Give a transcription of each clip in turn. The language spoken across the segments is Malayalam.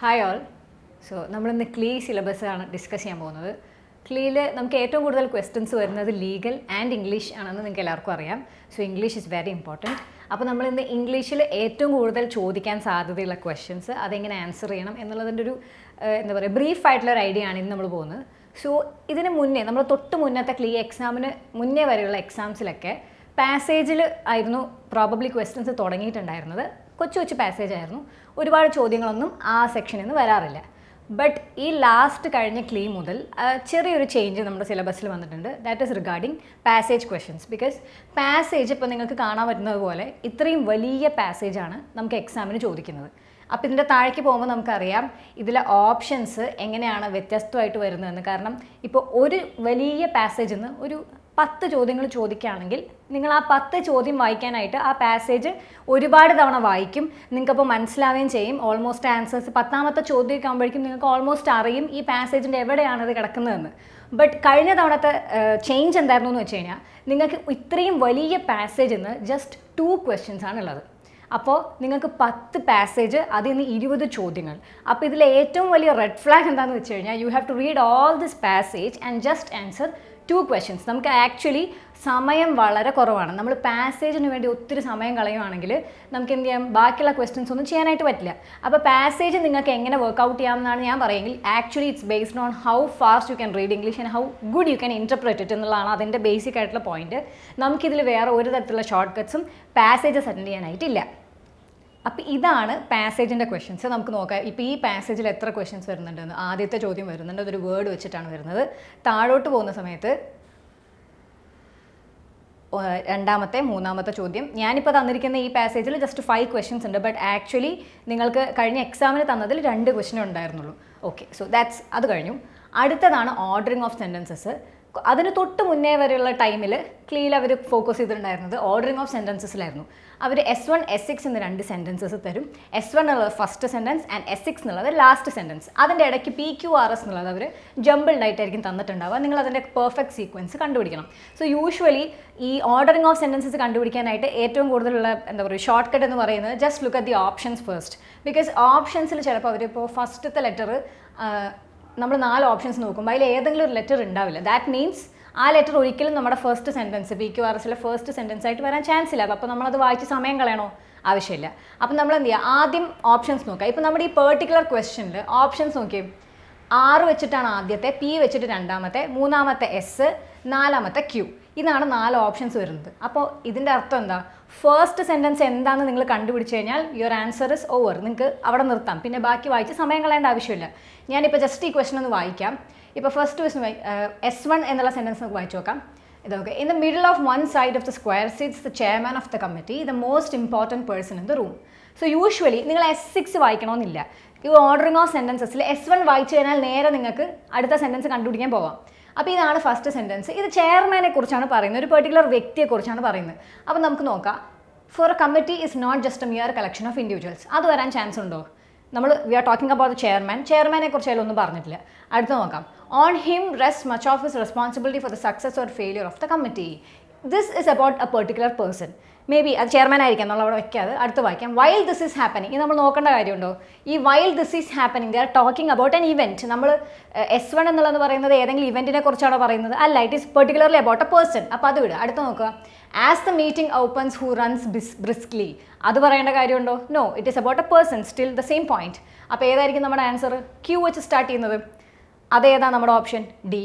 Hi all. സോ നമ്മളിന്ന് ക്ലീ സിലബസ് ആണ് ഡിസ്കസ് ചെയ്യാൻ പോകുന്നത്. ക്ലീയിൽ നമുക്ക് ഏറ്റവും കൂടുതൽ ക്വസ്റ്റ്യൻസ് വരുന്നത് ലീഗൽ ആൻഡ് ഇംഗ്ലീഷ് ആണെന്ന് നിങ്ങൾക്ക് എല്ലാവർക്കും അറിയാം. So English is very important. അപ്പോൾ നമ്മളിന്ന് ഇംഗ്ലീഷിൽ ഏറ്റവും കൂടുതൽ ചോദിക്കാൻ സാധ്യതയുള്ള ക്വസ്റ്റ്യൻസ് അതെങ്ങനെ ആൻസർ ചെയ്യണം എന്നുള്ളതിൻ്റെ ഒരു എന്താ പറയുക ബ്രീഫായിട്ടുള്ളൊരു ഐഡിയ ആണ് ഇന്ന് നമ്മൾ പോകുന്നത്. സോ ഇതിന് മുന്നേ നമ്മൾ തൊട്ട് മുന്നത്തെ ക്ലീ എക്സാമിന് മുന്നേ വരെയുള്ള എക്സാംസിലൊക്കെ പാസേജിൽ ആയിരുന്നു പ്രോബബ്ലി ക്വസ്റ്റ്യൻസ് തുടങ്ങിയിട്ടുണ്ടായിരുന്നത്. കൊച്ചു കൊച്ചു പാസേജ് ആയിരുന്നു. ഒരുപാട് ചോദ്യങ്ങളൊന്നും ആ സെക്ഷനിൽ നിന്ന് വരാറില്ല. ബട്ട് ഈ ലാസ്റ്റ് കഴിഞ്ഞ ക്ലീ മുതൽ ചെറിയൊരു ചേഞ്ച് നമ്മുടെ സിലബസിൽ വന്നിട്ടുണ്ട്. That is regarding passage questions. Because passage ഇപ്പോൾ നിങ്ങൾക്ക് കാണാൻ പറ്റുന്നത് പോലെ ഇത്രയും വലിയ പാസേജാണ് നമുക്ക് എക്സാമിന് ചോദിക്കുന്നത്. അപ്പോൾ ഇതിൻ്റെ താഴേക്ക് പോകുമ്പോൾ നമുക്കറിയാം ഇതിലെ ഓപ്ഷൻസ് എങ്ങനെയാണ് വ്യത്യസ്തമായിട്ട് വരുന്നതെന്ന്. കാരണം ഇപ്പോൾ ഒരു വലിയ പാസേജിൽ നിന്ന് ഒരു 10 ചോദ്യങ്ങൾ ചോദിക്കുകയാണെങ്കിൽ നിങ്ങൾ ആ 10 ചോദ്യം വായിക്കാനായിട്ട് ആ പാസേജ് ഒരുപാട് തവണ വായിക്കും. നിങ്ങൾക്കപ്പോൾ മനസ്സിലാവുകയും ചെയ്യും. ഓൾമോസ്റ്റ് ആൻസേഴ്സ് 10ാമത്തെ ചോദ്യമൊക്കെ ആകുമ്പോഴേക്കും നിങ്ങൾക്ക് ഓൾമോസ്റ്റ് അറിയും ഈ പാസേജിൻ്റെ എവിടെയാണത് കിടക്കുന്നതെന്ന്. ബട്ട് കഴിഞ്ഞ തവണത്തെ ചേഞ്ച് എന്തായിരുന്നു എന്ന് വെച്ച് കഴിഞ്ഞാൽ നിങ്ങൾക്ക് ഇത്രയും വലിയ പാസേജിൽ നിന്ന് ജസ്റ്റ് 2 ക്വസ്റ്റ്യൻസ് ആണുള്ളത്. അപ്പോൾ നിങ്ങൾക്ക് 10 പാസേജ്, അതിൽ നിന്ന് 20 ചോദ്യങ്ങൾ. അപ്പോൾ ഇതിലെ ഏറ്റവും വലിയ റെഡ് ഫ്ലാഗ് എന്താണെന്ന് വെച്ച് കഴിഞ്ഞാൽ you have to read all this passage and just answer 2 questions. നമുക്ക് ആക്ച്വലി സമയം വളരെ കുറവാണ്. നമ്മൾ പാസേജിന് വേണ്ടി ഒത്തിരി സമയം കളയുവാണെങ്കിൽ നമുക്ക് എന്ത് ചെയ്യാം, ബാക്കിയുള്ള ക്വസ്റ്റ്യൻസ് ഒന്നും ചെയ്യാനായിട്ട് പറ്റില്ല. അപ്പോൾ പാസേജ് നിങ്ങൾക്ക് എങ്ങനെ വർക്കൗട്ട് ചെയ്യാമെന്നാണ് ഞാൻ പറയുമെങ്കിൽ actually it's based on how fast you can read English and how good you can interpret it എന്നുള്ളതാണ് അതിൻ്റെ ബേസിക് ആയിട്ടുള്ള പോയിന്റ്. നമുക്കിതിൽ വേറെ ഒരു തരത്തിലുള്ള ഷോർട്ട് കട്ട്സും പാസേജസ് അറ്റൻഡ് ചെയ്യാനായിട്ടില്ല. അപ്പോൾ ഇതാണ് പാസേജിൻ്റെ ക്വസ്റ്റ്യൻസ്. നമുക്ക് നോക്കാം ഇപ്പോൾ ഈ പാസേജിൽ എത്ര ക്വസ്റ്റ്യൻസ് വരുന്നുണ്ടെന്ന്. ആദ്യത്തെ ചോദ്യം വരുന്നുണ്ട്, അതൊരു വേർഡ് വെച്ചിട്ടാണ് വരുന്നത്. താഴോട്ട് പോകുന്ന സമയത്ത് രണ്ടാമത്തെ 3ാമത്തെ ചോദ്യം. ഞാനിപ്പോൾ തന്നിരിക്കുന്ന ഈ പാസേജിൽ ജസ്റ്റ് 5 ക്വസ്റ്റ്യൻസ് ഉണ്ട്. ബട്ട് ആക്ച്വലി നിങ്ങൾക്ക് കഴിഞ്ഞ എക്സാമിന് തന്നതിൽ 2 ക്വസ്റ്റ്യൻ ഉണ്ടായിരുന്നുള്ളൂ. ഓക്കെ, സോ അത് കഴിഞ്ഞു. അടുത്തതാണ് ഓർഡറിങ് ഓഫ് സെൻറ്റൻസസ്. അതിന് തൊട്ട് മുന്നേ വരെയുള്ള ടൈമിൽ ക്ലീയിൽ അവർ ഫോക്കസ് ചെയ്തിട്ടുണ്ടായിരുന്നത് ഓർഡറിങ് ഓഫ് സെൻറ്റൻസസിലായിരുന്നു. അവർ S1 S6 എന്ന് 2 സെൻറ്റൻസസ് തരും. S1 എന്നുള്ളത് ഫസ്റ്റ് സെൻറ്റൻസ് ആൻഡ് S6 എന്നുള്ളത് ലാസ്റ്റ് സെൻറ്റൻസ്. അതിൻ്റെ ഇടയ്ക്ക് PQRS എന്നുള്ളത് അവർ ജംബിൾഡ് ആയിട്ടായിരിക്കും തന്നിട്ടുണ്ടാവുക. നിങ്ങൾ അതിൻ്റെ പെർഫെക്റ്റ് സീക്വൻസ് കണ്ടുപിടിക്കണം. സോ യൂഷ്വലി ഈ ഓർഡറിങ് ഓഫ് സെൻറ്റൻസസ് കണ്ടുപിടിക്കാനായിട്ട് ഏറ്റവും കൂടുതലുള്ള എന്താ പറയുക ഷോർട്ട് കട്ട് എന്ന് പറയുന്നത് just look at the options first. Because ഓപ്ഷൻസിൽ ചിലപ്പോൾ അവരിപ്പോൾ ഫസ്റ്റത്തെ ലെറ്റർ നമ്മൾ 4 ഓപ്ഷൻസ് നോക്കുമ്പോൾ അതിൽ ഏതെങ്കിലും ഒരു ലെറ്റർ ഉണ്ടാവില്ല. ദാറ്റ് മീൻസ് ആ ലെറ്റർ ഒരിക്കലും നമ്മുടെ ഫസ്റ്റ് സെൻറ്റൻസ് PQRSലെ ഫസ്റ്റ് സെൻറ്റൻസ് ആയിട്ട് വരാൻ ചാൻസ് ഇല്ല. അപ്പോൾ നമ്മളത് വായിച്ച് സമയം കളയണോ? ആവശ്യമില്ല. അപ്പം നമ്മൾ എന്ത് ചെയ്യുക, ആദ്യം ഓപ്ഷൻസ് നോക്കുക. ഇപ്പോൾ നമ്മുടെ ഈ പെർട്ടിക്കുലർ ക്വസ്റ്റ്യനിൽ ഓപ്ഷൻസ് നോക്കിയേ, R വെച്ചിട്ടാണ് ആദ്യത്തെ, P വെച്ചിട്ട് രണ്ടാമത്തെ, 3ാമത്തെ S, 4ാമത്തെ Q. ഇതാണ് 4 ഓപ്ഷൻസ് വരുന്നത്. അപ്പോൾ ഇതിൻ്റെ അർത്ഥം എന്താ, ഫസ്റ്റ് സെൻറ്റൻസ് എന്താണെന്ന് നിങ്ങൾ കണ്ടുപിടിച്ച് കഴിഞ്ഞാൽ യുവർ ആൻസർ ഇസ് ഓവർ. നിങ്ങൾക്ക് അവിടെ നിർത്താം, പിന്നെ ബാക്കി വായിച്ച് സമയം കളയേണ്ട ആവശ്യമില്ല. ഞാനിപ്പോൾ ജസ്റ്റ് ഈ ക്വസ്റ്റൻ ഒന്ന് വായിക്കാം. ഇപ്പോൾ ഫസ്റ്റ് ക്വസ്റ്റൻ S1 എന്നുള്ള സെൻറ്റൻസ് നമുക്ക് വായിച്ചു നോക്കാം. ഇതൊക്കെ in the middle of one side of the square sits the chairman of the committee, the most important person in the room. So usually നിങ്ങൾ S6 വായിക്കണമെന്നില്ല. ഈ ഓർഡറിങ് ഓഫ് സെൻറ്റൻസസിൽ S1 വായിച്ചു കഴിഞ്ഞാൽ നേരെ നിങ്ങൾക്ക് അടുത്ത സെൻറ്റൻസ് കണ്ടുപിടിക്കാൻ പോവാം. അപ്പോൾ ഇതാണ് ഫസ്റ്റ് സെൻറ്റൻസ്. ഇത് ചെയർമാനെ കുറിച്ചാണ് പറയുന്നത്, ഒരു പെർട്ടിക്കുലർ വ്യക്തിയെക്കുറിച്ചാണ് പറയുന്നത്. അപ്പോൾ നമുക്ക് നോക്കാം. For a committee is not just a mere collection of individuals. അത് വരാൻ ചാൻസ് ഉണ്ടോ? We are talking about the chairman. ചെയർമാനെ കുറിച്ച് അതിലൊന്നും പറഞ്ഞിട്ടില്ല. അടുത്ത് നോക്കാം. On him rest much of his responsibility for the success or failure of the committee. This is about a particular person. May be അത് ചെയർമാൻ ആയിരിക്കാം എന്നുള്ള അവിടെ വെക്കാതെ അടുത്ത് വായിക്കാം. While this is happening. ഇത് നമ്മൾ നോക്കേണ്ട കാര്യമുണ്ടോ? ഈ while this is happening they are talking about an event. നമ്മൾ S1 എന്നുള്ളത് പറയുന്നത് ഏതെങ്കിലും ഇവൻറ്റിനെ കുറിച്ചാണോ പറയുന്നത്? അല്ല, it is particularly about a person. അപ്പോൾ അത് വിടുക. അടുത്ത് നോക്കുക. As the meeting opens who runs briskly. അത് പറയേണ്ട കാര്യമുണ്ടോ? No, it is about a person. Still the same point. അപ്പോൾ ഏതായിരിക്കും നമ്മുടെ ആൻസർ? Q വെച്ച് സ്റ്റാർട്ട് ചെയ്യുന്നത്. അതേതാ നമ്മുടെ ഓപ്ഷൻ? D.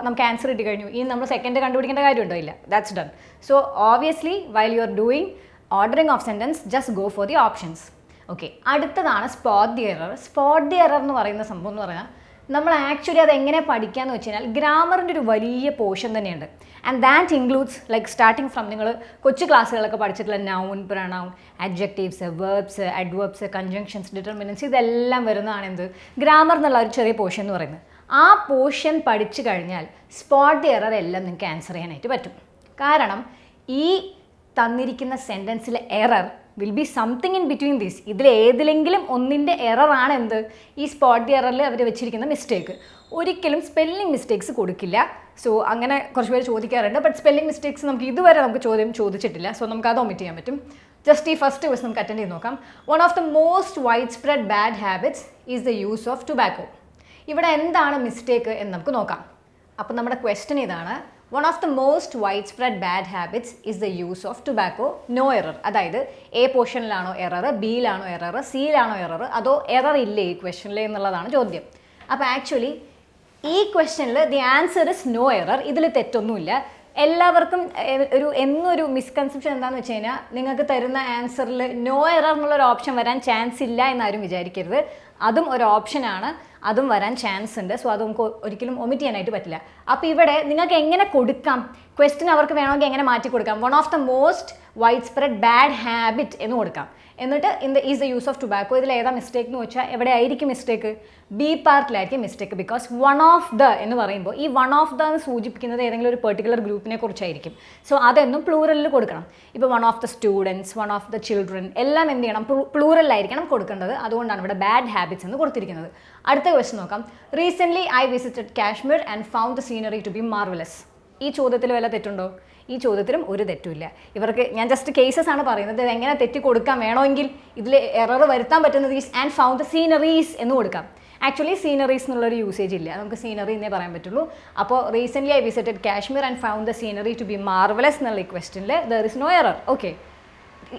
നമുക്ക് ആൻസർ കിട്ടി കഴിഞ്ഞു. ഇനി നമ്മൾ സെക്കൻഡ് കണ്ടുപിടിക്കേണ്ട കാര്യമുണ്ടോ? ഇല്ല, that's done. So obviously while you are doing ordering of sentence just go for the options. Okay, അടുത്തതാണ് spot the error. Spot the error എന്ന് പറയുന്ന സംഭവം എന്ന് പറഞ്ഞാൽ നമ്മൾ ആക്ച്വലി അത് എങ്ങനെ പഠിക്കാമെന്ന് വെച്ച് കഴിഞ്ഞാൽ ഗ്രാമറിൻ്റെ ഒരു വലിയ പോർഷൻ തന്നെയുണ്ട്. And that includes like starting from നിങ്ങൾ കൊച്ചു ക്ലാസ്സുകളൊക്കെ പഠിച്ചിട്ടുള്ള noun, pronoun, adjectives, verbs, adverbs, conjunctions, determinants, ഇതെല്ലാം വരുന്നതാണ് എന്ത്, ഗ്രാമർ എന്നുള്ള ഒരു ചെറിയ പോർഷൻ എന്ന് പറയുന്നത്. ആ പോർഷൻ പഠിച്ചു കഴിഞ്ഞാൽ സ്പോട്ട് ദി എറർ എല്ലാം നിങ്ങൾക്ക് ആൻസർ ചെയ്യാനായിട്ട് പറ്റും. കാരണം ഈ തന്നിരിക്കുന്ന സെൻറ്റൻസിലെ error will be something in between these. ഇതിൽ ഏതിലെങ്കിലും ഒന്നിൻ്റെ എററാണ് എന്ത്, ഈ സ്പോട്ട് ദി എററിൽ അവർ വെച്ചിരിക്കുന്ന മിസ്റ്റേക്ക്. ഒരിക്കലും സ്പെല്ലിംഗ് മിസ്റ്റേക്സ് കൊടുക്കില്ല. സോ അങ്ങനെ കുറച്ച് പേര് ചോദിക്കാറുണ്ട്. ബട്ട് സ്പെല്ലിംഗ് മിസ്റ്റേക്സ് നമുക്ക് ഇതുവരെ ചോദ്യം ചോദിച്ചിട്ടില്ല. സോ നമുക്ക് അത് ഒമിറ്റ് ചെയ്യാൻ പറ്റും. ജസ്റ്റ് ഈ ഫസ്റ്റ് ക്വസ്റ്റ് നമുക്ക് അറ്റൻഡ് ചെയ്ത് നോക്കാം. One of the most widespread bad habits is the use of tobacco. ഇവിടെ എന്താണ് മിസ്റ്റേക്ക് എന്ന് നമുക്ക് നോക്കാം. അപ്പോൾ നമ്മുടെ ക്വസ്റ്റ്യൻ ഇതാണ്, one of the most widespread bad habits is the use of tobacco, no error. അതായത് എ പോർഷനിലാണോ എറർ, ബിയിലാണോ എറർ, സിയിലാണോ എറർ, അതോ എറർ ഇല്ലേ ഈ ക്വസ്റ്റ്യനിൽ എന്നുള്ളതാണ് ചോദ്യം. അപ്പോൾ ആക്ച്വലി ഈ ക്വസ്റ്റ്യനിൽ the answer is no error. ഇതിൽ തെറ്റൊന്നുമില്ല. എല്ലാവർക്കും എന്നൊരു മിസ്കൺസെപ്ഷൻ എന്താണെന്ന് വെച്ച് കഴിഞ്ഞാൽ, നിങ്ങൾക്ക് തരുന്ന ആൻസറിൽ നോ എറർ എന്നുള്ളൊരു ഓപ്ഷൻ വരാൻ ചാൻസ് ഇല്ല എന്നാരും വിചാരിക്കരുത്. അതും ഒരു ഓപ്ഷനാണ്, അതും വരാൻ ചാൻസ് ഉണ്ട്. സോ അത് നമുക്ക് ഒരിക്കലും ഒമിറ്റ് ചെയ്യാനായിട്ട് പറ്റില്ല. അപ്പോൾ ഇവിടെ നിങ്ങൾക്ക് എങ്ങനെ കൊടുക്കാം, ക്വസ്റ്റ്യൻ അവർക്ക് വേണമെങ്കിൽ എങ്ങനെ മാറ്റി കൊടുക്കാം, one of the most widespread bad habit എന്ന് കൊടുക്കാം. എന്നിട്ട് is the use of tobacco, ഇതിൽ ഏതാ മിസ്റ്റേക്ക് എന്ന് വെച്ചാൽ എവിടെ ആയിരിക്കും മിസ്റ്റേക്ക്? ബി പാർട്ടിലായിരിക്കും mistake. Because one of the എന്ന് പറയുമ്പോൾ ഈ വൺ ഓഫ് ദ എന്ന് സൂചിപ്പിക്കുന്നത് ഏതെങ്കിലും ഒരു പെർട്ടിക്കുലർ ഗ്രൂപ്പിനെ കുറിച്ചായിരിക്കും. സോ അതെന്നും പ്ലൂറലിൽ കൊടുക്കണം. ഇപ്പോൾ one of the students, one of the children എല്ലാം എന്ത് ചെയ്യണം? പ്ലൂറലായിരിക്കണം കൊടുക്കേണ്ടത്. അതുകൊണ്ടാണ് ഇവിടെ ബാഡ് ഹാബിറ്റ്സ് എന്ന് കൊടുത്തിരിക്കുന്നത്. അടുത്ത ക്വസ്റ്റ്യൻ നോക്കാം. Recently I visited Kashmir and found the scenery to be marvellous. ഈ ചോദ്യത്തിൽ വല്ല തെറ്റുണ്ടോ? ഈ ചോദ്യത്തിലും ഒരു തെറ്റുമില്ല. ഇവർക്ക് ഞാൻ ജസ്റ്റ് കേസസ് ആണ് പറയുന്നത്. എങ്ങനെ തെറ്റി കൊടുക്കാൻ വേണമെങ്കിൽ ഇതിൽ എറർ വരുത്താൻ പറ്റുന്നത് is and found the sceneries എന്ന് കൊടുക്കാം. ആക്ച്വലി സീനറീസ് എന്നുള്ളൊരു യൂസേജ് ഇല്ല, നമുക്ക് സീനറി എന്നേ പറയാൻ പറ്റുള്ളൂ. അപ്പോൾ recently I visited Kashmir and found the scenery to be marvellous എന്നുള്ള ഈ ക്വസ്റ്റ്യനിൽ there is no error. Okay,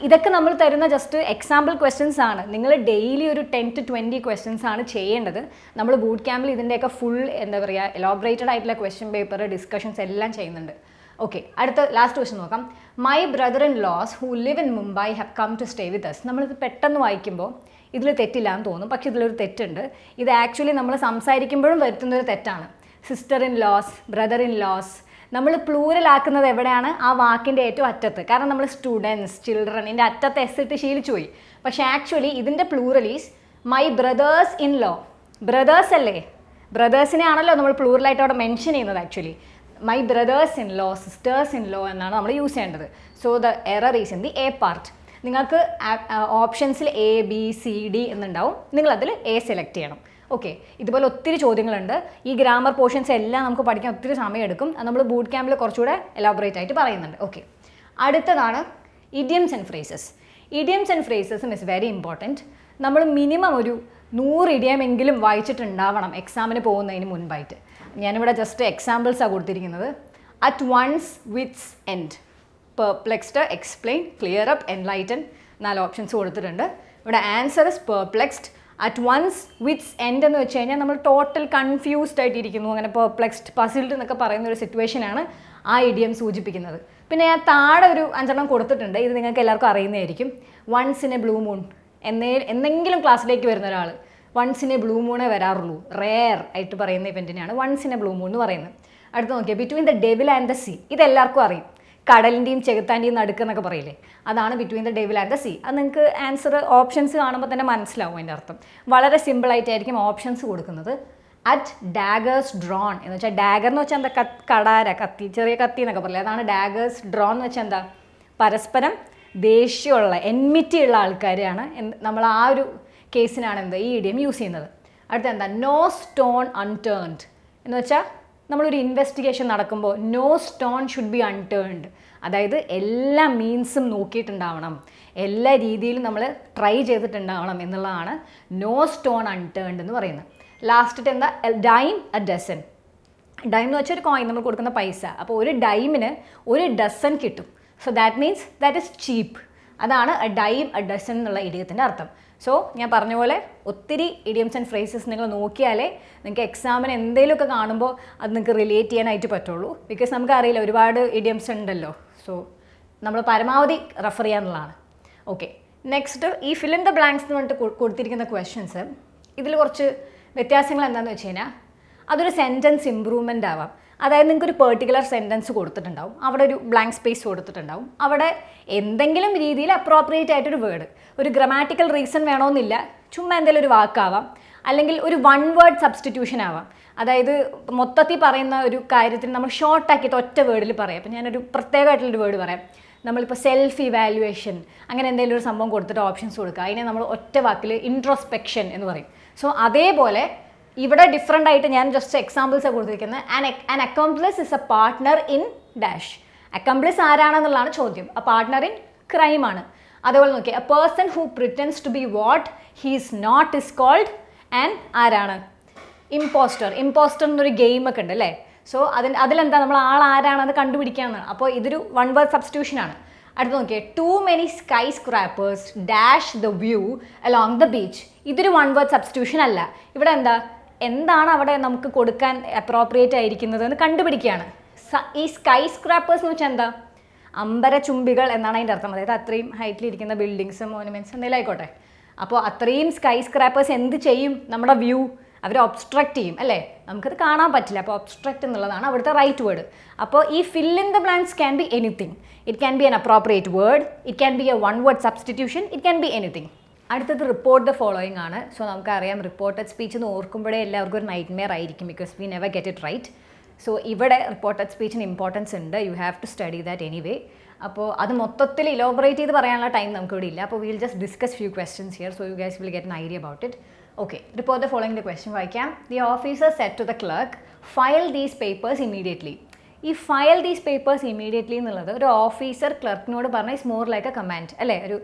ഇതൊക്കെ നമ്മൾ തരുന്ന ജസ്റ്റ് എക്സാമ്പിൾ ക്വസ്റ്റ്യൻസ് ആണ്. നിങ്ങൾ ഡെയിലി ഒരു 10 to 20 ക്വസ്റ്റ്യൻസ് ആണ് ചെയ്യേണ്ടത്. നമ്മൾ ബൂട്ട് ക്യാമ്പിൽ ഇതിൻ്റെയൊക്കെ ഫുൾ എന്താ പറയുക എലോബറേറ്റഡ് ആയിട്ടുള്ള ക്വസ്റ്റ്യൻ പേപ്പർ ഡിസ്കഷൻസ് എല്ലാം ചെയ്യുന്നുണ്ട്. ഓക്കെ, അടുത്ത ലാസ്റ്റ് ക്വസ്റ്റ്യൻ നോക്കാം. My brother in laws who live in Mumbai have come to stay with us. നമ്മളിത് പെട്ടെന്ന് വായിക്കുമ്പോൾ ഇതിൽ തെറ്റില്ല എന്ന് തോന്നും, പക്ഷേ ഇതിലൊരു തെറ്റുണ്ട്. ഇത് ആക്ച്വലി നമ്മൾ സംസാരിക്കുമ്പോഴും വരുത്തുന്നൊരു തെറ്റാണ്. Sister in laws, brother in laws, നമ്മൾ പ്ലൂരലാക്കുന്നത് എവിടെയാണ്? ആ വാക്കിൻ്റെ ഏറ്റവും അറ്റത്ത്. കാരണം നമ്മൾ സ്റ്റുഡൻസ്, ചിൽഡ്രൻ ഇതിൻ്റെ അറ്റത്ത് എസ് ഇട്ട് ശീലിച്ചു പോയി. പക്ഷേ ആക്ച്വലി ഇതിൻ്റെ plural is my brothers in law. Brothers അല്ലേ? ബ്രദേഴ്സിനെ ആണല്ലോ നമ്മൾ പ്ലൂറലായിട്ട് അവിടെ മെൻഷൻ ചെയ്യുന്നത്. Actually my brothers in law, sisters in law എന്നാണ് നമ്മൾ യൂസ് ചെയ്യേണ്ടത്. So the error is in the A part. നിങ്ങൾക്ക് ഓപ്ഷൻസിൽ എ ബി സി ഡി എന്നുണ്ടാവും, നിങ്ങളതിൽ എ സെലക്ട് ചെയ്യണം. ഓക്കെ, ഇതുപോലെ ഒത്തിരി ചോദ്യങ്ങളുണ്ട്. ഈ ഗ്രാമർ പോർഷൻസ് എല്ലാം നമുക്ക് പഠിക്കാൻ ഒത്തിരി സമയം എടുക്കും. അത് നമ്മൾ ബൂട്ട് ക്യാമ്പിൽ കുറച്ചുകൂടെ എലാബറേറ്റ് ആയിട്ട് പറയുന്നുണ്ട്. ഓക്കെ, അടുത്തതാണ് idioms and phrases. Idioms and ഫ്രേസസും ഇസ് വെരി ഇമ്പോർട്ടൻറ്റ്. നമ്മൾ മിനിമം ഒരു 100 ഇഡിയമെങ്കിലും വായിച്ചിട്ടുണ്ടാവണം എക്സാമിന് പോകുന്നതിന് മുൻപായിട്ട്. ഞാനിവിടെ ജസ്റ്റ് എക്സാമ്പിൾസാണ് കൊടുത്തിരിക്കുന്നത്. At one's, wits, end, perplexed, explain, clear up, enlighten 4 options കൊടുത്തിട്ടുണ്ട്. ഇവിടെ answer is perplexed. At one's, wits, end എന്ന് വെച്ച് കഴിഞ്ഞാൽ നമ്മൾ ടോട്ടൽ കൺഫ്യൂസ്ഡ് ആയിട്ടിരിക്കുന്നു, അങ്ങനെ പെർപ്ലെക്സ്ഡ്, പസിൽഡ് എന്നൊക്കെ പറയുന്ന ഒരു സിറ്റുവേഷനാണ് ആ ഇഡിയം സൂചിപ്പിക്കുന്നത്. പിന്നെ ഞാൻ താഴെ ഒരു 5 കൊടുത്തിട്ടുണ്ട്. ഇത് നിങ്ങൾക്ക് എല്ലാവർക്കും അറിയുന്നതായിരിക്കും. Once in a blue moon, എന്തെങ്കിലും ക്ലാസ്സിലേക്ക് വരുന്ന ഒരാൾ വൺസ് ഇൻ എ ബ്ലൂ മൂണേ വരാറുള്ളൂ, റെയർ ആയിട്ട് പറയുന്ന ഇവൻറ്റിനാണ് once in a blue moon എന്ന് പറയുന്നത്. അടുത്ത് നോക്കിയാൽ between the devil and the sea. ഇതെല്ലാവർക്കും അറിയും. കടലിൻ്റെയും ചെകുത്താൻ്റെയും നടുക്ക് എന്നൊക്കെ പറയില്ലേ, അതാണ് between the devil and the sea. അത് നിങ്ങൾക്ക് ആൻസർ ഓപ്ഷൻസ് കാണുമ്പോൾ തന്നെ മനസ്സിലാവും അതിൻ്റെ അർത്ഥം. വളരെ സിമ്പിളായിട്ടായിരിക്കും ഓപ്ഷൻസ് കൊടുക്കുന്നത്. അറ്റ് ഡാഗേഴ്സ് ഡ്രോൺ എന്ന് വെച്ചാൽ ഡാഗർ എന്ന് വെച്ചാൽ എന്താ? കടാര, കത്തി, ചെറിയ കത്തി എന്നൊക്കെ പറയില്ലേ, അതാണ് ഡാഗേഴ്സ് ഡ്രോൺ എന്ന് വെച്ചാൽ എന്താ? പരസ്പരം ദേഷ്യമുള്ള, എൻമിറ്റി ഉള്ള ആൾക്കാരെയാണ് നമ്മൾ ആ ഒരു കേസിനാണ് എന്താ ഈ ഇഡിയം യൂസ് ചെയ്യുന്നത്. അടുത്ത എന്താ? നോ സ്റ്റോൺ അൺടേൺഡ് എന്ന് വെച്ചാൽ നമ്മളൊരു ഇൻവെസ്റ്റിഗേഷൻ നടക്കുമ്പോൾ no stone should be unturned. അതായത് എല്ലാ മീൻസും നോക്കിയിട്ടുണ്ടാവണം, എല്ലാ രീതിയിലും നമ്മൾ ട്രൈ ചെയ്തിട്ടുണ്ടാവണം എന്നുള്ളതാണ് നോ സ്റ്റോൺ അൺടേൺഡ് എന്ന് പറയുന്നത്. ലാസ്റ്റ് എന്താ? Dime A dozen. ഡൈം എന്ന് വെച്ചാൽ ഒരു കോയിൻ, നമ്മൾ കൊടുക്കുന്ന പൈസ. അപ്പോൾ ഒരു ഡൈമിന് 1 ഡസൻ കിട്ടും. So that means that is cheap. അതാണ് എ ഡൈം എ ഡസൻ എന്നുള്ള ഇഡിയത്തിൻ്റെ അർത്ഥം. സോ ഞാൻ പറഞ്ഞ പോലെ ഒത്തിരി ഇഡിയംസ് ആൻഡ് ഫ്രേസസ് നിങ്ങൾ നോക്കിയാലേ നിങ്ങൾക്ക് എക്സാമിന് എന്തെങ്കിലുമൊക്കെ കാണുമ്പോൾ അത് നിങ്ങൾക്ക് റിലേറ്റ് ചെയ്യാനായിട്ട് പറ്റുള്ളൂ. ബിക്കോസ് നമുക്കറിയില്ല, ഒരുപാട് ഇഡിയംസ് ഉണ്ടല്ലോ. സോ നമ്മൾ പരമാവധി റെഫർ ചെയ്യാന്നുള്ളതാണ്. ഓക്കെ, നെക്സ്റ്റ് ഈ ഫിൽ ഇൻ ദ ബ്ലാങ്ക്സ് എന്ന് പറഞ്ഞിട്ട് കൊടുത്തിരിക്കുന്ന ക്വസ്റ്റ്യൻസ്, ഇതിൽ കുറച്ച് വ്യത്യാസങ്ങൾ എന്താണെന്ന് വെച്ച് കഴിഞ്ഞാൽ അതൊരു സെൻറ്റൻസ് ഇമ്പ്രൂവ്മെൻ്റ് ആവാം. അതായത് നിങ്ങൾക്ക് ഒരു പെർട്ടിക്കുലർ സെൻറ്റൻസ് കൊടുത്തിട്ടുണ്ടാവും, അവിടെ ഒരു ബ്ലാങ്ക് സ്പേസ് കൊടുത്തിട്ടുണ്ടാവും, അവിടെ എന്തെങ്കിലും രീതിയിൽ അപ്രോപ്രിയേറ്റ് ആയിട്ടൊരു വേർഡ്, ഒരു ഗ്രാമാറ്റിക്കൽ റീസൺ വേണമെന്നില്ല, ചുമ്മാ എന്തെങ്കിലും ഒരു വാക്കാവാം, അല്ലെങ്കിൽ ഒരു 1 വേർഡ് സബ്സ്റ്റിറ്റ്യൂഷൻ ആവാം. അതായത് മൊത്തത്തിൽ പറയുന്ന ഒരു കാര്യത്തിന് നമ്മൾ ഷോർട്ടാക്കിയിട്ട് ഒറ്റ വേർഡിൽ പറയാം. അപ്പോൾ ഞാനൊരു പ്രത്യേകമായിട്ടുള്ളൊരു വേർഡ് പറയാം. നമ്മളിപ്പോൾ സെൽഫ് ഇവാലുവേഷൻ അങ്ങനെ എന്തെങ്കിലും ഒരു സംഭവം കൊടുത്തിട്ട് ഓപ്ഷൻസ് കൊടുക്കുക, അതിനെ നമ്മൾ ഒറ്റ വാക്കിൽ ഇൻട്രോസ്പെക്ഷൻ എന്ന് പറയും. സോ അതേപോലെ ഇവിടെ ഡിഫറെൻ്റ് ആയിട്ട് ഞാൻ ജസ്റ്റ് എക്സാമ്പിൾസാണ് കൊടുത്തിരിക്കുന്നത്. An accomplice is a partner in dash. Accomplice ആരാണെന്നുള്ളതാണ് ചോദ്യം. ആ പാർട്ട്ണർ ഇൻ ക്രൈം ആണ്. അതേപോലെ നോക്കി, a person who pretends to be what he's not is called and ആരാണ്? ഇമ്പോസ്റ്റർ. ഇമ്പോസ്റ്റർ എന്നൊരു ഗെയിമൊക്കെ ഉണ്ട് അല്ലേ? സോ അതിലെന്താ നമ്മൾ ആൾ ആരാണെന്ന് കണ്ടുപിടിക്കാമെന്നാണ്. അപ്പോൾ ഇതൊരു വൺ വേർഡ് സബ്സ്റ്റിറ്റ്യൂഷൻ ആണ്. അടുത്ത് നോക്കിയേ, too many skyscrapers dash the view along the beach. ഇതൊരു വൺ വേർഡ് സബ്സ്റ്റിറ്റ്യൂഷൻ അല്ല. ഇവിടെ എന്താണ് അവിടെ നമുക്ക് കൊടുക്കാൻ അപ്രോപ്രിയേറ്റ് ആയിരിക്കുന്നത് എന്ന് കണ്ടുപിടിക്കുകയാണ്. ഈ സ്കൈ സ്ക്രാപ്പേഴ്സ് എന്ന് വെച്ചാൽ എന്താ? അമ്പരചുംബികൾ എന്നാണ് അതിൻ്റെ അർത്ഥം. അതായത് അത്രയും ഹൈറ്റിലിരിക്കുന്ന ബിൽഡിങ്സും മോണുമെൻറ്റ്സ് എന്തെങ്കിലും ആയിക്കോട്ടെ. അപ്പോൾ അത്രയും സ്കൈ സ്ക്രാപ്പേഴ്സ് എന്ത് ചെയ്യും? നമ്മുടെ വ്യൂ അവർ ഒബ്സ്ട്രക്റ്റ് ചെയ്യും അല്ലേ? നമുക്കത് കാണാൻ പറ്റില്ല. അപ്പോൾ ഒബ്സ്ട്രക്റ്റ് എന്നുള്ളതാണ് അവിടുത്തെ റൈറ്റ് വേർഡ്. അപ്പോൾ ഈ fill in the blanks can be anything. It can be an appropriate word, it can be a one word substitution, it can be anything. അടുത്തത് റിപ്പോർട്ട് ദ ഫോളോയിങ് ആണ്. സോ നമുക്കറിയാം റിപ്പോർട്ടഡ് സ്പീച്ച് എന്ന് ഓർക്കുമ്പോഴേ എല്ലാവർക്കും ഒരു നൈറ്റ് മെയർ ആയിരിക്കും, because we never get it right. So ഇവിടെ റിപ്പോർട്ടഡ് സ്പീച്ചിന് ഇമ്പോർട്ടൻസ് ഉണ്ട്. You have to study that anyway. അപ്പോൾ അത് മൊത്തത്തിൽ ഇലോബറേറ്റ് ചെയ്ത് പറയാനുള്ള ടൈം നമുക്കിവിടെ ഇല്ല. അപ്പോൾ will just discuss few questions here, so you guys will get an idea about it. Okay, report the following question വായിക്കാം. The officer said to the clerk file these papers immediately. ഈ ഫയൽ ദീസ് പേപ്പേഴ്സ് ഇമീഡിയറ്റ്ലി എന്നുള്ളത് ഒരു ഓഫീസർ ക്ലർക്കിനോട് പറഞ്ഞാൽ is more like a command അല്ലേ?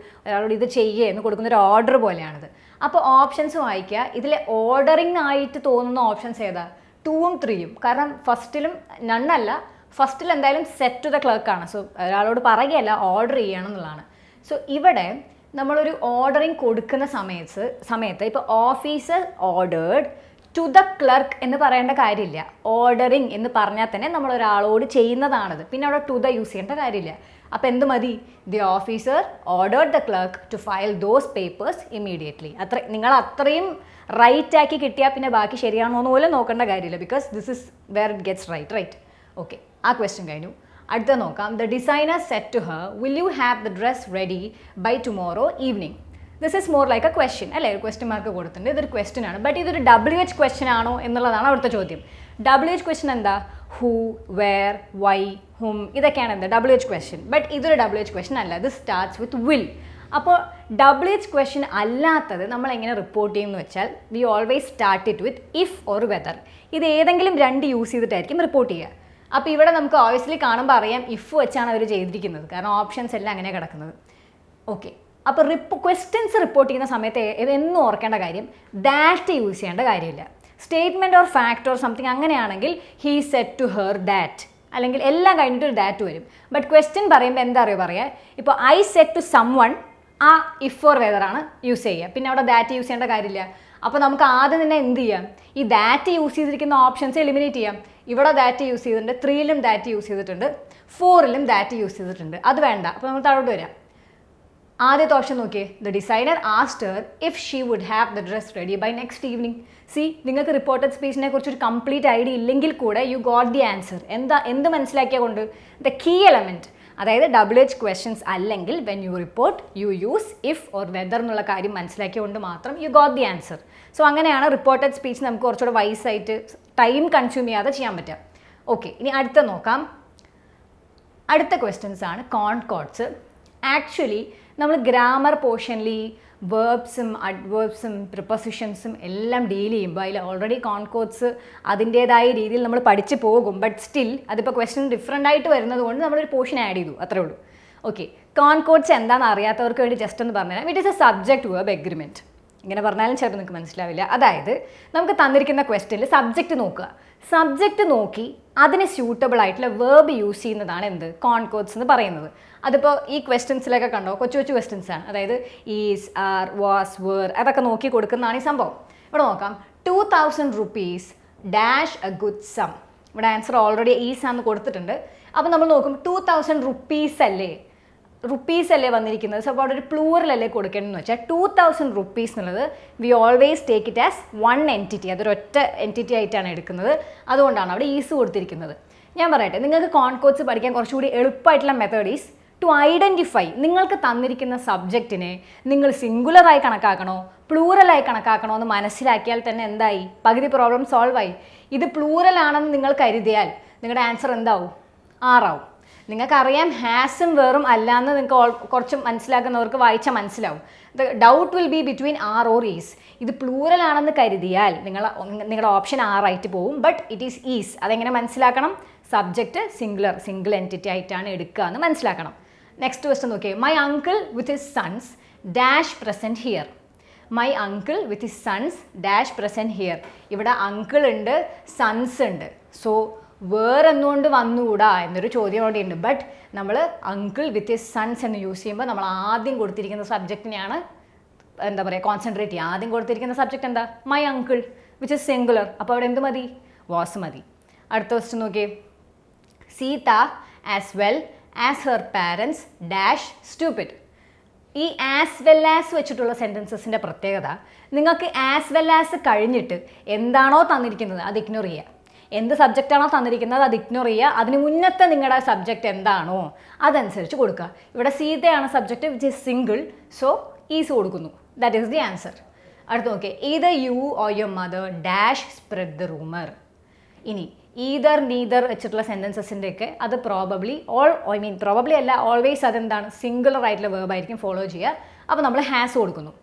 ഒരാളോട് ഇത് ചെയ്യേ എന്ന് കൊടുക്കുന്ന ഒരു ഓർഡർ പോലെയാണിത്. അപ്പോൾ ഓപ്ഷൻസ് വായിക്കുക. ഇതിലെ ഓർഡറിങ് ആയിട്ട് തോന്നുന്ന ഓപ്ഷൻസ് ഏതാ? 2ഉം 3ഉം. കാരണം ഫസ്റ്റിലും നണ്ണല്ല. ഫസ്റ്റിൽ എന്തായാലും സെറ്റ് ടു ദ ക്ലർക്കാണ്. സോ ഒരാളോട് പറയുകയല്ല, ഓർഡർ ചെയ്യണം എന്നുള്ളതാണ്. സോ ഇവിടെ നമ്മളൊരു ഓർഡറിങ് കൊടുക്കുന്ന സമയത്ത് ഇപ്പോൾ officer ordered to the clerk എന്ന് പറയേണ്ട കാര്യമില്ല. ഓർഡറിങ് എന്ന് പറഞ്ഞാൽ തന്നെ നമ്മൾ ഒരാളോട് ചെയ്യുന്നതാണത്. പിന്നെ അവിടെ ടു ദ യൂസ് ചെയ്യേണ്ട കാര്യമില്ല. അപ്പോൾ എന്ത് മതി? The officer ordered the clerk to file those papers immediately. നിങ്ങൾ അത്രയും റൈറ്റ് ആക്കി കിട്ടിയാൽ പിന്നെ ബാക്കി ശരിയാണോ എന്ന് പോലും നോക്കേണ്ട കാര്യമില്ല, because this is where it gets right. Okay, ആ ക്വസ്റ്റ്യൻ കഴിഞ്ഞു. അടുത്ത നോക്കാം. The designer said to her, will you have the dress ready by tomorrow evening. This is more like a question അല്ലേ? ഒരു ക്വസ്റ്റ്യൻ മാർക്ക് കൊടുത്തിട്ടുണ്ട്. ഇതൊരു ക്വസ്റ്റ്യൻ ആണ്. ബട്ട് ഇതൊരു WH ക്വസ്റ്റ്യൻ ആണോ എന്നുള്ളതാണ് അവിടുത്തെ ചോദ്യം. WH ക്വസ്റ്റ്യൻ എന്താ? ഹൂ, വെയർ, വൈ, ഹും, ഇതൊക്കെയാണ് എന്താ WH ക്വസ്റ്റ്യൻ. ബട്ട് ഇതൊരു WH ക്വസ്റ്റ്യൻ അല്ല. This starts with will. അപ്പോൾ WH ക്വസ്റ്റ്യൻ അല്ലാത്തത് നമ്മൾ എങ്ങനെ റിപ്പോർട്ട് ചെയ്യുമെന്ന് വെച്ചാൽ, we always start it with if or whether. ഇത് ഏതെങ്കിലും രണ്ട് യൂസ് ചെയ്തിട്ടായിരിക്കും റിപ്പോർട്ട് ചെയ്യുക. അപ്പോൾ ഇവിടെ നമുക്ക് ഓബ്വിയസ്ലി കാണുമ്പോൾ അറിയാം ഇഫ് വെച്ചാണ് അവർ ചെയ്തിരിക്കുന്നത്, കാരണം ഓപ്ഷൻസ് എല്ലാം അങ്ങനെ കിടക്കുന്നത്. ഓക്കെ, അപ്പോൾ ക്വസ്റ്റ്യൻസ് റിപ്പോർട്ട് ചെയ്യുന്ന സമയത്ത് എന്നും ഓർക്കേണ്ട കാര്യം ദാറ്റ് യൂസ് ചെയ്യേണ്ട കാര്യമില്ല. Statement or fact or something അങ്ങനെയാണെങ്കിൽ he said to her that, അല്ലെങ്കിൽ എല്ലാം കഴിഞ്ഞിട്ട് ഒരു ദാറ്റ് വരും. ബട്ട് ക്വസ്റ്റ്യൻ പറയുമ്പോൾ എന്താ അറിയോ പറയുക? ഇപ്പോൾ I said to someone, ആ ഇഫ് ഓർ വെദറാണ് യൂസ് ചെയ്യുക. പിന്നെ അവിടെ ദാറ്റ് യൂസ് ചെയ്യേണ്ട കാര്യമില്ല. അപ്പോൾ നമുക്ക് ആദ്യം തന്നെ എന്ത് ചെയ്യാം? ഈ ദാറ്റ് യൂസ് ചെയ്തിരിക്കുന്ന ഓപ്ഷൻസ് എലിമിനേറ്റ് ചെയ്യാം. ഇവിടെ ദാറ്റ് യൂസ് ചെയ്തിട്ടുണ്ട്, 3ലും ദാറ്റ് യൂസ് ചെയ്തിട്ടുണ്ട്, 4ലും ദാറ്റ് യൂസ് ചെയ്തിട്ടുണ്ട്. അത് വേണ്ട. അപ്പോൾ നമ്മൾ താഴോട്ട് വരാം. ആദ്യത്തെ ഓപ്ഷൻ നോക്കിയേ, the designer asked her if she would have the dress ready by next evening. നിങ്ങൾക്ക് റിപ്പോർട്ടഡ് സ്പീച്ചിനെ കുറിച്ച് ഒരു കംപ്ലീറ്റ് ഐഡിയ ഇല്ലെങ്കിൽ കൂടെ യു ഗോട്ട് ദി ആൻസർ. എന്ത് മനസ്സിലാക്കിയ കൊണ്ട്? ദ കീ എലമെൻറ്റ്, അതായത് WH ക്വസ്റ്റ്യൻസ് അല്ലെങ്കിൽ when you report you use if or whether എന്നുള്ള കാര്യം മനസ്സിലാക്കിയതുകൊണ്ട് മാത്രം you got the answer. So അങ്ങനെയാണ് റിപ്പോർട്ടഡ് സ്പീച്ച് നമുക്ക് കുറച്ചുകൂടെ വൈസായിട്ട് ടൈം കൺസ്യൂം ചെയ്യാതെ ചെയ്യാൻ പറ്റുക. ഓക്കെ, ഇനി അടുത്ത നോക്കാം. അടുത്ത ക്വസ്റ്റ്യൻസ് ആണ് കോൺകോർഡ്സ്. ആക്ച്വലി നമ്മൾ ഗ്രാമർ പോർഷനിൽ വേർബ്സും അഡ്വേർബ്സും പ്രിപ്പോസിഷൻസും എല്ലാം ഡീൽ ചെയ്യുമ്പോൾ അതിൽ ഓൾറെഡി കോൺകോർഡ്സ് അതിൻ്റേതായ രീതിയിൽ നമ്മൾ പഠിച്ചു പോകും. ബട്ട് സ്റ്റിൽ അതിപ്പോൾ ക്വസ്റ്റ്യൻ ഡിഫറെൻ്റ് ആയിട്ട് വരുന്നത് കൊണ്ട് നമ്മളൊരു പോർഷൻ ആഡ് ചെയ്തു, അത്രേ ഉള്ളൂ. ഓക്കെ, കോൺകോർഡ്സ് എന്താണെന്ന് അറിയാത്തവർക്ക് വേണ്ടി ജസ്റ്റ് ഒന്ന് പറഞ്ഞുതരാം. It is A subject verb agreement. ഇങ്ങനെ പറഞ്ഞാലും ചിലപ്പോൾ നിങ്ങൾക്ക് മനസ്സിലാവില്ല. അതായത് നമുക്ക് തന്നിരിക്കുന്ന ക്വസ്റ്റ്യനിൽ സബ്ജക്റ്റ് നോക്കുക. സബ്ജക്റ്റ് നോക്കി അതിന് സ്യൂട്ടബിൾ ആയിട്ടുള്ള വേർബ് യൂസ് ചെയ്യുന്നതാണ് എന്ത്? കോൺകോർഡ്സ് എന്ന് പറയുന്നത്. അതിപ്പോൾ ഈ ക്വസ്റ്റ്യൻസിലൊക്കെ കണ്ടോ, കൊച്ചു കൊച്ചു ക്വസ്റ്റ്യൻസ് ആണ്. അതായത് ഈസ്, ആർ, വാസ്, വേർ, അതൊക്കെ നോക്കി കൊടുക്കുന്നതാണ് ഈ സംഭവം. ഇവിടെ നോക്കാം. 2000 rupees dash a good sum. ഇവിടെ ആൻസർ ഓൾറെഡി ഈസ് ആണെന്ന് കൊടുത്തിട്ടുണ്ട്. അപ്പോൾ നമ്മൾ നോക്കും 2000 rupees അല്ലേ വന്നിരിക്കുന്നത്. സോ അപ്പോൾ അവിടെ ഒരു പ്ലൂറലല്ലേ കൊടുക്കേണ്ടതെന്ന് വെച്ചാൽ 2000 rupees എന്നുള്ളത് we always take it as one entity. അതൊരൊറ്റ എൻറ്റിറ്റി ആയിട്ടാണ് എടുക്കുന്നത്. അതുകൊണ്ടാണ് അവിടെ ഈസ് കൊടുത്തിരിക്കുന്നത്. ഞാൻ പറയട്ടെ, നിങ്ങൾക്ക് കോൺകോർഡ്സ് പഠിക്കാൻ കുറച്ചുകൂടി എളുപ്പമായിട്ടുള്ള മെത്തേഡ് ഈസ് ടു ഐഡൻറ്റിഫൈ നിങ്ങൾക്ക് തന്നിരിക്കുന്ന സബ്ജക്റ്റിനെ നിങ്ങൾ സിംഗുലറായി കണക്കാക്കണോ പ്ലൂറലായി കണക്കാക്കണോ എന്ന് മനസ്സിലാക്കിയാൽ തന്നെ എന്തായി? പകുതി പ്രോബ്ലം സോൾവ് ആയി. ഇത് പ്ലൂറൽ ആണെന്ന് നിങ്ങൾ കരുതിയാൽ നിങ്ങളുടെ ആൻസർ എന്താവും? 6 ആവും. നിങ്ങൾക്കറിയാം ഹാസും വേറും അല്ലാന്ന് നിങ്ങൾക്ക് കുറച്ച് മനസ്സിലാക്കുന്നവർക്ക് വായിച്ചാൽ മനസ്സിലാവും. The doubt will be between are or is. ഇത് പ്ലൂറൽ ആണെന്ന് കരുതിയാൽ നിങ്ങളുടെ ഓപ്ഷൻ 6 ആയിട്ട് പോവും. But it is is. അതെങ്ങനെ മനസ്സിലാക്കണം? സബ്ജക്റ്റ് സിംഗിൾ എൻറ്റിറ്റി ആയിട്ടാണ് എടുക്കുക എന്ന് മനസ്സിലാക്കണം. നെക്സ്റ്റ് ക്വസ്റ്റ്യൻ നോക്കിയേ. My uncle with his sons dash present here. My uncle with his sons dash present here. ഇവിടെ അങ്കിൾ ഉണ്ട്, സൺസ് ഉണ്ട്. സോ വേറെന്നുകൊണ്ട് വന്നുകൂടാ എന്നൊരു ചോദ്യം അവിടെ ഉണ്ട്. ബട്ട് നമ്മൾ അങ്കിൾ വിത്ത് ഹിസ് സൺസ് എന്ന് യൂസ് ചെയ്യുമ്പോൾ നമ്മൾ ആദ്യം കൊടുത്തിരിക്കുന്ന സബ്ജക്റ്റിനെയാണ് എന്താ പറയുക കോൺസെൻട്രേറ്റ് ചെയ്യുക. ആദ്യം കൊടുത്തിരിക്കുന്ന സബ്ജക്റ്റ് എന്താ? My uncle which is singular. അപ്പോൾ അവിടെ എന്ത് മതി? വാസ് മതി. അടുത്ത ക്വസ്റ്റ്യൻ നോക്കിയേ. Sita as well as her parents dash stupid. ഈ ആസ് വെൽ ആസ് വെച്ചിട്ടുള്ള സെൻറ്റൻസസിൻ്റെ പ്രത്യേകത, നിങ്ങൾക്ക് ആസ് വെൽ ആസ് കഴിഞ്ഞിട്ട് എന്താണോ തന്നിരിക്കുന്നത് അത് ഇഗ്നോർ ചെയ്യുക. എന്ത് സബ്ജക്റ്റാണോ തന്നിരിക്കുന്നത് അത് ഇഗ്നോർ ചെയ്യുക. അതിന് മുന്നത്തെ നിങ്ങളുടെ സബ്ജക്റ്റ് എന്താണോ അതനുസരിച്ച് കൊടുക്കുക. ഇവിടെ സീതയാണ് subject which is single, so is കൊടുക്കുന്നു. That is the answer. അടുത്ത് നോക്കിയേ. Either you or your mother dash spread the rumour. ഇനി ഈദർ നീദർ വെച്ചിട്ടുള്ള സെൻറ്റൻസസിൻ്റെ ഒക്കെ അത് പ്രോബബ്ലി പ്രോബബ്ലി അല്ല, ഓൾവേസ് അതെന്താണ്? സിംഗുലർ ആയിട്ടുള്ള വേർബായിരിക്കും ഫോളോ ചെയ്യുക. അപ്പോൾ നമ്മൾ ഹാസ് കൊടുക്കുന്നു.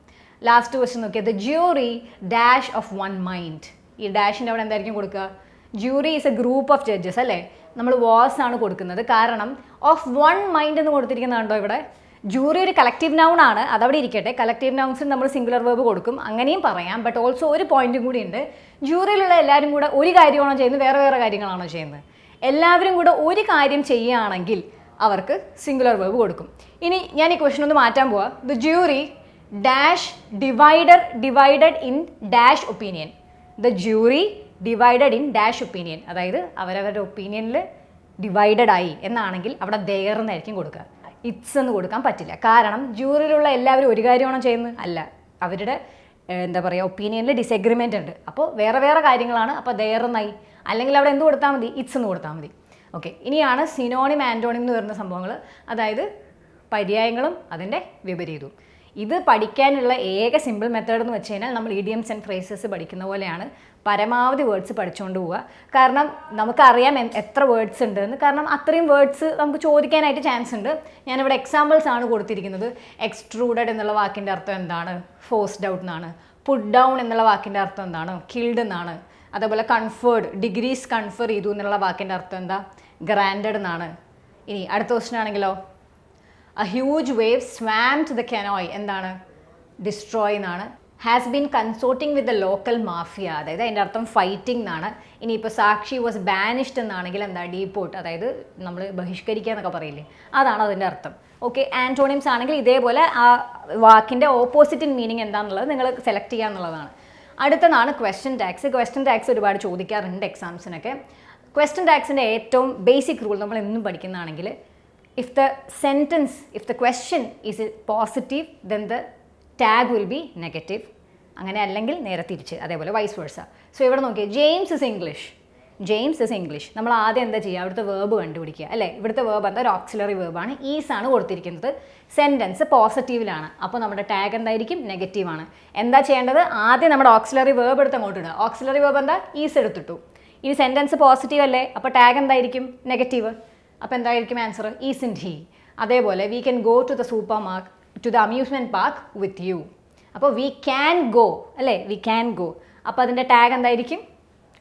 ലാസ്റ്റ് ക്വസ്റ്റ്യൻ നോക്കിയത്. The jury dash of one mind. ഈ ഡാഷിൻ്റെ അവിടെ എന്തായിരിക്കും കൊടുക്കുക? Jury is a group of judges അല്ലേ? നമ്മൾ വാസ് ആണ് കൊടുക്കുന്നത്. കാരണം ഓഫ് വൺ മൈൻഡ് എന്ന് കൊടുത്തിരിക്കുന്നതാണോ ഇവിടെ? ജൂറി ഒരു കളക്റ്റീവ് നൗൺ ആണ്, അതവിടെ ഇരിക്കട്ടെ. കളക്റ്റീവ് നൗൺസിന് നമ്മൾ സിംഗുലർ വേർബ് കൊടുക്കും, അങ്ങനെയും പറയാം. ബട്ട് ഓൾസോ ഒരു പോയിന്റും കൂടി ഉണ്ട്. ജൂറിയിലുള്ള എല്ലാവരും കൂടെ ഒരു കാര്യമാണോ ചെയ്യുന്നത്, വേറെ വേറെ കാര്യങ്ങളാണോ ചെയ്യുന്നത്? എല്ലാവരും കൂടെ ഒരു കാര്യം ചെയ്യുകയാണെങ്കിൽ അവർക്ക് സിംഗുലർ വേർബ് കൊടുക്കും. ഇനി ഞാൻ ഈ ക്വസ്റ്റൻ ഒന്ന് മാറ്റാൻ പോവാ. The jury dash divided in dash opinion. The jury divided in dash opinion. അതായത് അവരവരുടെ ഒപ്പീനിയനിൽ ഡിവൈഡഡ് ആയി എന്നാണെങ്കിൽ അവിടെ ദെയർ എന്നായിരിക്കും കൊടുക്കുക. ഇറ്റ്സ് എന്ന് കൊടുക്കാൻ പറ്റില്ല. കാരണം ജൂറിയിലുള്ള എല്ലാവരും ഒരു കാര്യമാണോ ചെയ്യുന്നത്? അല്ല, അവരുടെ എന്താ പറയുക ഒപ്പീനിയനിൽ ഡിസഗ്രിമെൻ്റ് ഉണ്ട്. അപ്പോൾ വേറെ വേറെ കാര്യങ്ങളാണ്. അപ്പോൾ ദെയർ എന്നായി. അല്ലെങ്കിൽ അവിടെ എന്ത് കൊടുത്താൽ മതി? ഇറ്റ്സ് എന്ന് കൊടുത്താൽ മതി. ഓക്കെ, ഇനിയാണ് സിനോണിം ആൻറ്റോണിം എന്ന് വരുന്ന സംഭവങ്ങൾ. അതായത് പര്യായങ്ങളും അതിൻ്റെ വിപരീതവും. ഇത് പഠിക്കാനുള്ള ഏക സിമ്പിൾ മെത്തേഡ് എന്ന് വെച്ച് കഴിഞ്ഞാൽ നമ്മൾ ഇഡിയംസ് ആൻഡ് ഫ്രേസസ് പഠിക്കുന്ന പോലെയാണ്. പരമാവധി വേർഡ്സ് പഠിച്ചുകൊണ്ട് പോവുക. കാരണം നമുക്കറിയാം എത്ര വേർഡ്സ് ഉണ്ടെന്ന്. കാരണം അത്രയും വേർഡ്സ് നമുക്ക് ചോദിക്കാനായിട്ട് ചാൻസ് ഉണ്ട്. ഞാനിവിടെ എക്സാമ്പിൾസ് ആണ് കൊടുത്തിരിക്കുന്നത്. എക്സ്ട്രൂഡഡ് എന്നുള്ള വാക്കിൻ്റെ അർത്ഥം എന്താണ്? ഫോഴ്സ്ഡ് ഔട്ട് എന്നാണ്. പുട്ട് ഡൗൺ എന്നുള്ള വാക്കിൻ്റെ അർത്ഥം എന്താണ്? കിൽഡ് എന്നാണ്. അതേപോലെ കൺഫേർഡ്, ഡിഗ്രീസ് കൺഫർ ചെയ്തു എന്നുള്ള വാക്കിൻ്റെ അർത്ഥം എന്താ? ഗ്രാൻഡഡ് എന്നാണ്. ഇനി അടുത്ത ക്വസ്റ്റൻ ആണെങ്കിലോ, a huge wave swam to the canoe എന്താണ്? ഡിസ്ട്രോയ് എന്നാണ്. Has been consorting with the local mafia, അതായത് അതിൻ്റെ അർത്ഥം ഫൈറ്റിംഗ് എന്നാണ്. ഇനിയിപ്പോൾ സാക്ഷി വാസ് ബാനിഷ്ഡ് എന്നാണെങ്കിൽ എന്താ? ഡീപ്പോർട്ട്, അതായത് നമ്മൾ ബഹിഷ്കരിക്കുക എന്നൊക്കെ പറയില്ലേ, അതാണ് അതിൻ്റെ അർത്ഥം. ഓക്കെ, ആൻറ്റോണിംസ് ആണെങ്കിൽ ഇതേപോലെ ആ വാക്കിൻ്റെ ഓപ്പോസിറ്റ് ഇൻ മീനിങ് എന്താണെന്നുള്ളത് നിങ്ങൾ സെലക്ട് ചെയ്യുക എന്നുള്ളതാണ്. അടുത്തതാണ് ക്വസ്റ്റ്യൻ ടാക്സ്. ക്വസ്റ്റ്യൻ ടാക്സ് ഒരുപാട് ചോദിക്കാറുണ്ട് എക്സാംസിനൊക്കെ. ക്വസ്റ്റ്യൻ ടാക്സിൻ്റെ ഏറ്റവും ബേസിക് റൂൾ നമ്മൾ എന്നും പഠിക്കുന്നതാണെങ്കിൽ, if the question is positive, then the tag will be negative. അങ്ങനെ അല്ലെങ്കിൽ നേരെ തിരിച്ച്, അതേപോലെ വൈസ് വേഴ്സ. സോ ഇവിടെ നോക്കിയേ, ജെയിംസ് ഇസ് ഇംഗ്ലീഷ്. നമ്മൾ ആദ്യം എന്താ ചെയ്യുക? അവിടുത്തെ വേർബ് കണ്ടുപിടിക്കുക അല്ലേ? ഇവിടുത്തെ വേർബ് എന്താ? ഒരു ഓക്സിലറി വേർബാണ്. ഈസ് ആണ് കൊടുത്തിരിക്കുന്നത്. സെൻറ്റൻസ് പോസിറ്റീവിലാണ്. അപ്പോൾ നമ്മുടെ ടാഗ് എന്തായിരിക്കും? നെഗറ്റീവാണ്. എന്താ ചെയ്യേണ്ടത്? ആദ്യം നമ്മുടെ ഓക്സിലറി വേർബ് എടുത്ത് അങ്ങോട്ട് ഇടുക. ഓക്സിലറി വേർബ് എന്താ? ഈസ് എടുത്തിട്ടു. ഇനി സെൻറ്റൻസ് പോസിറ്റീവ് അല്ലേ? അപ്പോൾ ടാഗ് എന്തായിരിക്കും? നെഗറ്റീവ്. അപ്പോൾ എന്തായിരിക്കും ആൻസർ? Isn't he. അതേപോലെ we can go to the amusement park with you. അപ്പോൾ വി ക്യാൻ ഗോ അല്ലേ? We can go. അപ്പോൾ അതിൻ്റെ ടാഗ് എന്തായിരിക്കും?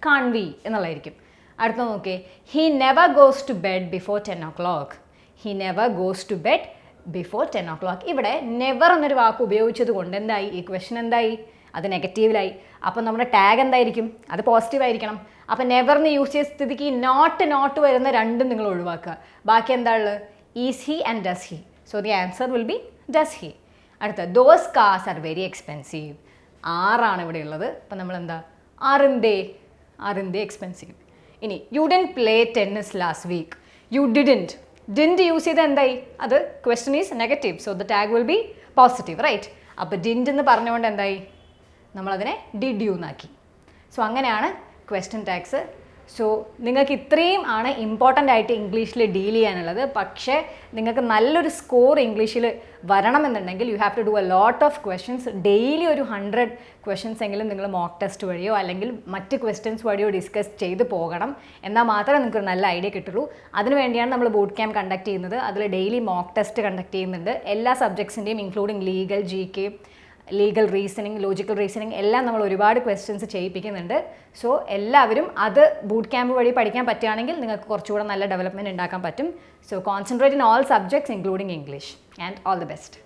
കാൺ വി എന്നുള്ളതായിരിക്കും. അടുത്ത നോക്കിയേ, he never goes to bed before 10 o'clock. He never goes to bed before 10 o'clock. ഇവിടെ നെവർ എന്നൊരു വാക്ക് ഉപയോഗിച്ചത് കൊണ്ട് എന്തായി? ഈ ക്വസ്റ്റൻ എന്തായി? അത് നെഗറ്റീവിലായി. അപ്പോൾ നമ്മുടെ ടാഗ് എന്തായിരിക്കും? അത് പോസിറ്റീവ് ആയിരിക്കണം. അപ്പോൾ നെവറിന് യൂസ് ചെയ്ത സ്ഥിതിക്ക് നോട്ട് വരുന്ന രണ്ടും നിങ്ങൾ ഒഴിവാക്കുക. ബാക്കി എന്താ ഉള്ളത്? Is he and does he. So the answer will be does he. അടുത്ത, those cars are very expensive. ആറാണ് ഇവിടെ ഉള്ളത്. അപ്പം നമ്മൾ എന്താ? ആറിൻ്റെ എക്സ്പെൻസീവ്. ഇനി you didn't play tennis last week. You didn't use ചെയ്ത് എന്തായി? അത് question is negative. So the tag will be positive, right? അപ്പോൾ ഡിഡ്ന്റ് എന്ന് പറഞ്ഞുകൊണ്ട് എന്തായി? നമ്മളതിനെ ഡിഡ് യു എന്നാക്കി. സോ അങ്ങനെയാണ് ക്വസ്റ്റ്യൻ ടാക്സ്. സോ നിങ്ങൾക്ക് ഇത്രയും ആണ് ഇമ്പോർട്ടൻ്റ് ആയിട്ട് ഇംഗ്ലീഷിൽ ഡീൽ ചെയ്യാനുള്ളത്. പക്ഷേ നിങ്ങൾക്ക് നല്ലൊരു സ്കോർ ഇംഗ്ലീഷിൽ വരണമെന്നുണ്ടെങ്കിൽ you have to do a lot of questions. Daily ഒരു 100 ക്വസ്റ്റ്യൻസ് എങ്കിലും നിങ്ങൾ മോക്ക് ടെസ്റ്റ് വഴിയോ അല്ലെങ്കിൽ മറ്റ് ക്വസ്റ്റ്യൻസ് വഴിയോ ഡിസ്കസ് ചെയ്ത് പോകണം. എന്നാൽ മാത്രമേ നിങ്ങൾക്ക് ഒരു നല്ല ഐഡിയ കിട്ടുള്ളൂ. അതിനുവേണ്ടിയാണ് നമ്മൾ ബൂട്ട് ക്യാമ്പ് കണ്ടക്ട് ചെയ്യുന്നത്. അതിൽ ഡെയിലി മോക്ക് ടെസ്റ്റ് കണ്ടക്ട് ചെയ്യുന്നുണ്ട്. എല്ലാ സബ്ജക്ട്സിൻ്റെയും including legal, GK, legal reasoning, logical reasoning എല്ലാം നമ്മൾ ഒരുപാട് ക്വസ്റ്റ്യൻസ് ചെയ്യിപ്പിക്കുന്നുണ്ട്. സോ എല്ലാവരും അത് ബൂട്ട് ക്യാമ്പ് വഴി പഠിക്കാൻ പറ്റുകയാണെങ്കിൽ നിങ്ങൾക്ക് കുറച്ചുകൂടെ നല്ല ഡെവലപ്മെൻറ്റ് ഉണ്ടാക്കാൻ പറ്റും. So concentrate in all subjects including English and all the best.